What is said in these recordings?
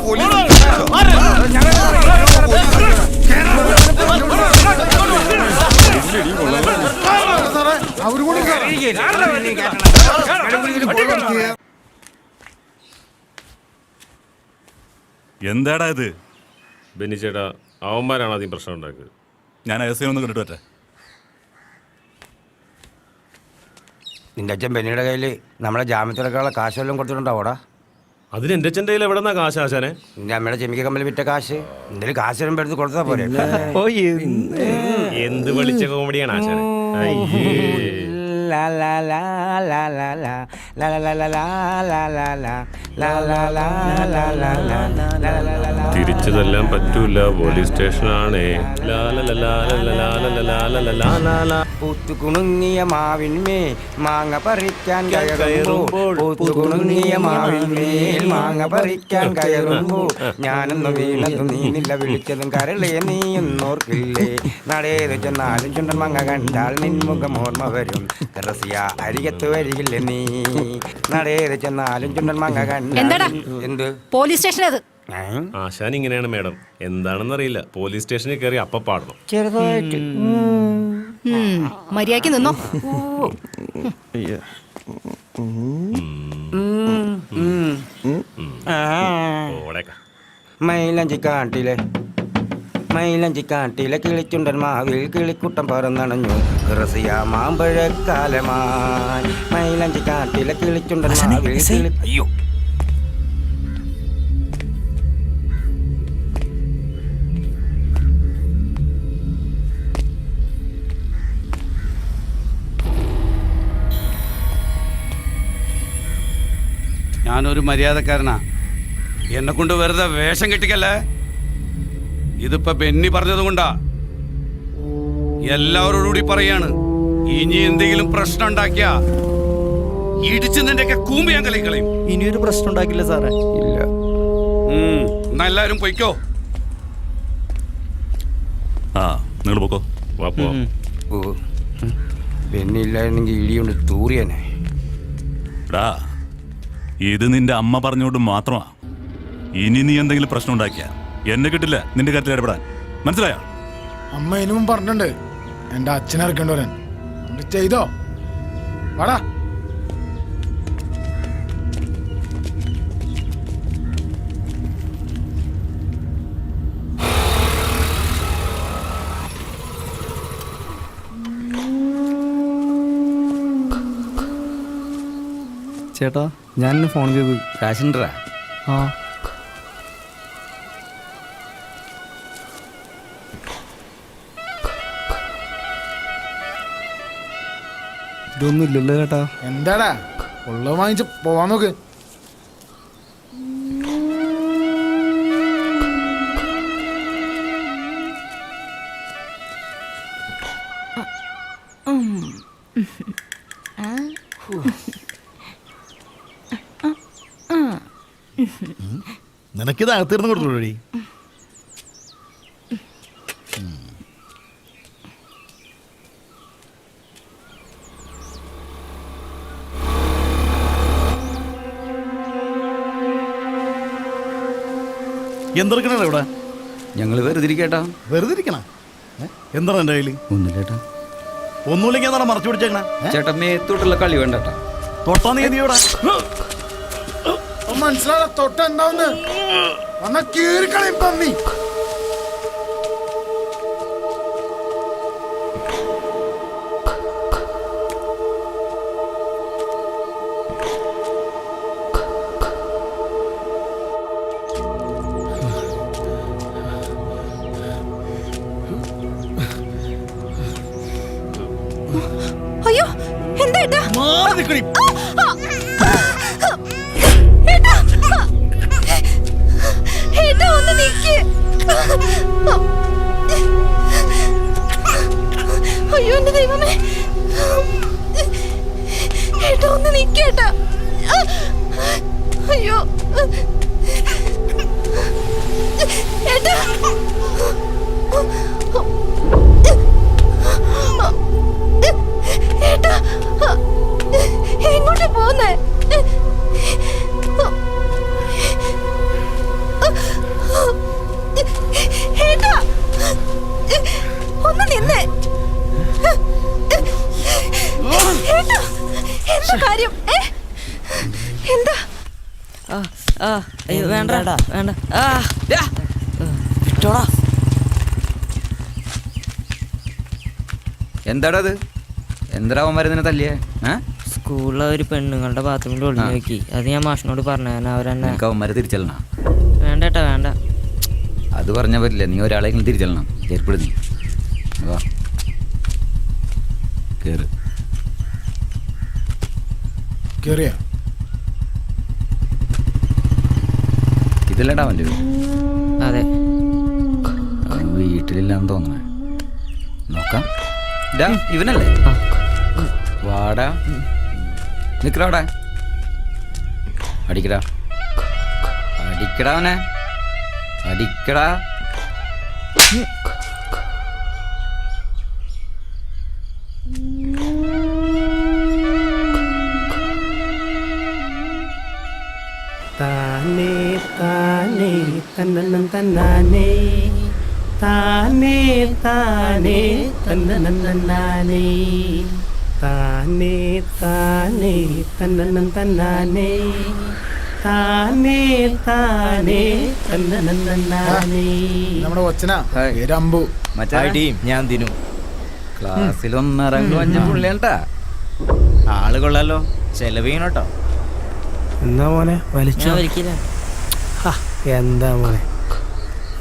Police. എന്താടാ ഇത്? ബെന്നിച്ചേട്ടാ, അവന്മാരാണ് ആദ്യം പ്രശ്നം ഉണ്ടാക്കിയത്. ഞാൻ ഒന്ന് കണ്ടിട്ട് പറ്റേ. നിന്റെ അച്ഛൻ ബെന്നിയുടെ കയ്യിൽ നമ്മളെ ജാമ്യത്തിലൊക്കെയുള്ള കാശ് വല്ലതും കൊടുത്തിട്ടുണ്ടാവോടാ? അതിന് എൻ്റെ അച്ഛൻ്റെ കയ്യിൽ എവിടെ നിന്നാ കാശ് ആശാനെ? നിന്റെ അമ്മയുടെ ചെമിക്ക കമ്പനി വിറ്റ കാശ് എന്തെങ്കിലും കാശ് വരുമ്പോൾ എടുത്ത് കൊടുത്താൽ പോരെ? എന്ത് വിളിച്ച കോമഡിയാണ് ആശാനെ. തിരിച്ചതെല്ലാം പറ്റൂല, പോലീസ് സ്റ്റേഷനാണേ. പൂത്തുകുണുങ്ങിയ മാവിന്മേ മാങ്ങ പറിക്കാൻ കയറുമ്പോൾ, പൂത്തുകുണുങ്ങിയ മാവിന്മേൽ മാങ്ങ പറിക്കാൻ കയറുമ്പോൾ, ഞാനൊന്ന് വീണതും നീനില്ല വിളിച്ചതും കരളേ നീയൊന്നോർക്കില്ലേ? നടേത് ചെന്നാലും ചുണ്ടൻ മാങ്ങ കണ്ടാൽ നിൻമുഖം ഓർമ്മ വരും. റസിയ അരികത്ത് വരികില്ലേ നീ? നടേത് ചെന്നാലും ചുണ്ടൻ മാങ്ങ കണ്ടാൽ. എന്ത് പോലീസ് സ്റ്റേഷനത്? ആശാൻ ഇങ്ങനെയാണ് മേഡം, എന്താണെന്നറിയില്ല. പോലീസ് സ്റ്റേഷനിൽ കയറി അപ്പ പാടണം. ചെറുതായിട്ട് മര്യാദയ്ക്ക് നിന്നോ. മൈലഞ്ചിക്കാട്ടിലെ കിളിച്ചുണ്ടൻ മാവിൽ കിളിക്കുട്ടം പറന്നണഞ്ഞു. റസിയ മാമ്പഴക്കാലമായി മൈലഞ്ചിക്കാട്ടിലെ കിളിച്ചുണ്ടൻ മാവിൽ അയ്യോ. ഞാനൊരു മര്യാദക്കാരനാ, എന്നെ കൊണ്ട് വെറുതെ വേഷം കെട്ടിക്കല്ലേ. ഇതിപ്പോ ബെന്നി പറഞ്ഞതുകൊണ്ടാ. എല്ലാവരോടുകൂടി പറയാണ്, ഇനി എന്തെങ്കിലും പ്രശ്നം ഉണ്ടാക്കിയാ ഇടിച്ച് നിന്റെയൊക്കെ കൂമ്പ് ഞാൻ കളിക്കളയും. ഇനിയൊരു പ്രശ്നം ഉണ്ടാക്കില്ല സാറേ. ഇല്ല. എന്നാ എല്ലാവരും പൊയ്ക്കോ. നിങ്ങൾ പോക്കോ. ബെന്നി ഇല്ലായിരുന്നെങ്കിൽ ഇടിയുണ്ട് തൂറിയനെ. ഇത് നിന്റെ അമ്മ പറഞ്ഞുകൊണ്ട് മാത്രമാ. ഇനി നീ എന്തെങ്കിലും പ്രശ്നം ഉണ്ടാക്കിയ എന്നെ കിട്ടില്ല നിന്റെ കാര്യത്തിൽ ഇടപെടാൻ. മനസ്സിലായോ? അമ്മ ഇനിയും പറഞ്ഞിട്ടുണ്ട് എന്റെ അച്ഛനെ ഇറക്കേണ്ടി വരാൻ. ചെയ്തോ വാടാ. ചേട്ടാ ഞാൻ ഫോൺ ചെയ്തു. കാശുണ്ടാ? ആ ഇതൊന്നും ഇല്ലല്ലോ ചേട്ടാ. എന്താടാ ഉള്ളത് വാങ്ങിച്ച് പോവാൻ നോക്ക്. നിനക്കിത് അകത്തിരുന്ന് കൊടുത്തോളൂടി. എന്തെടുക്കണ ഇവിടെ? ഞങ്ങൾ വെറുതെ ഇരിക്കട്ടാ. വെറുതെ ഇരിക്കണ? എന്താണ് എൻ്റെ കയ്യിൽ? ഒന്നുമില്ലേട്ടാ. ഒന്നുമില്ലെങ്കിൽ എന്താണ് മറച്ചു പിടിച്ചേക്കണ? ചേട്ടാ മേത്തോട്ടുള്ള കളി വേണ്ടട്ടാ. തൊട്ടാ നീ ഇവിടെ മനസ്സിലായ തൊട്ട എന്താവുന്ന് വന്ന കീറിക്കളയും പന്നി. അയ്യോ എന്താ ഒന്ന് നിക്ക്. അയ്യോ എന്റെ ദൈവമേ, ഏട്ടാ ഒന്ന് നിക്കേട്ടാ. അയ്യോ ഏട്ടാ. ഏട്ടാ എങ്ങോട്ടാ പോന്നേ? ആ അയ്യോ വേണ്ട വേണ്ട ആ വിട്ടോടാ. എന്താടാ അത്? എന്താ അവൻ വരുന്നതിനെ തല്ലിയേ? സ്കൂളിലെ ഒരു പെണ്ണുങ്ങളുടെ ബാത്റൂമിൽ ഒളിഞ്ഞു നോക്കി. അത് ഞാൻ മാഷിനോട് പറഞ്ഞു. അവരെന്നെ അവന്മാരെ തിരിച്ചെല്ലണം. വേണ്ട ഏട്ടാ വേണ്ട. അത് പറഞ്ഞാൽ പറ്റില്ല. നീ ഒരാളെങ്കിലും തിരിച്ചെല്ലണം. ഏർപ്പെടു നീ. വാ കേറ്. കേറിയ ഇതല്ലടാ അവൻ്റെ വീട്. അതെ അവൻ വീട്ടിലില്ലാന്ന് തോന്നണേ. നോക്കാം. ഇവനല്ലേ? വാടാ. നിക്കടാ. അടിക്കടാ അടിക്കടാ അവനെ അടിക്കടാ. താനേ താനേ തന്നനം തന്നാനേ താനേ താനേ തന്നനം തന്നാനേ താനേ താനേ തന്നനം തന്നാനേ താനേ താനേ തന്നനം തന്നാനേ. നമ്മുടെ കൊച്ചനാ പേര് അമ്പു. ഞാൻ ദിനു. ക്ലാസ്സിൽ ഒന്നിറങ്ങും 5 പുള്ളിയാണ്ടാ. ആള് കൊള്ളാലോ. ചെലവ് ചെയ്യണോട്ടോ. എന്താ മോനെ വലിച്ചോ? ഞാൻ വലിക്കില്ല. എന്താ മോനെ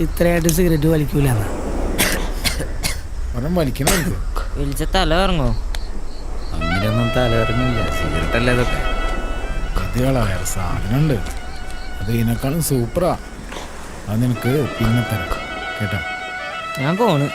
ഇത്രയായിട്ട് സിഗരറ്റ് വലിക്കൂല? വലിക്കണ വിളിച്ച തല ഇറങ്ങോ? അങ്ങനെയൊന്നും തലയിറങ്ങില്ല. സിഗരറ്റ് അല്ലേ ഇതൊക്കെ? കഥകളാ വേറെ സാധനമുണ്ട്. അത് ഇതിനേക്കാളും സൂപ്പറാ. അത് നിനക്ക് പിന്നെ തരാം കേട്ടോ. ഞാൻ പോണ്.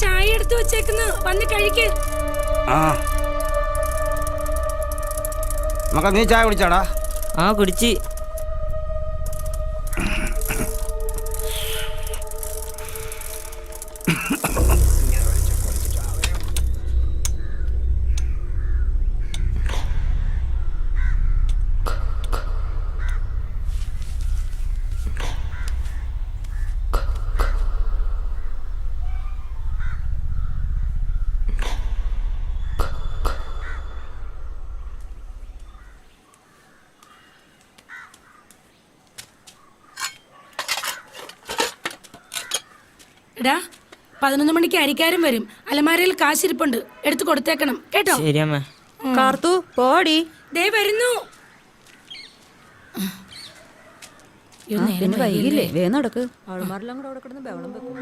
ചായ എടുത്തു വെച്ചേക്കുന്നു, വന്ന് കഴിക്ക്. മക്ക നീ ചായ കുടിച്ചാടാ? ആ കുടിച്ച്. എടാ 11 മണിക്ക് അരിക്കാരൻ വരും. അലമാരയിൽ കാശിരിപ്പുണ്ട്, എടുത്തു കൊടുത്തേക്കണം കേട്ടോ. ശരിയമ്മ. കാർത്തു പോടി. ദേ വരുന്നു. വൈകില്ലേ? വേ നടക്ക്. ആൾമാരെല്ലാം കൂടെ അവിടെ കിടന്ന് ബഹളം വെക്കും.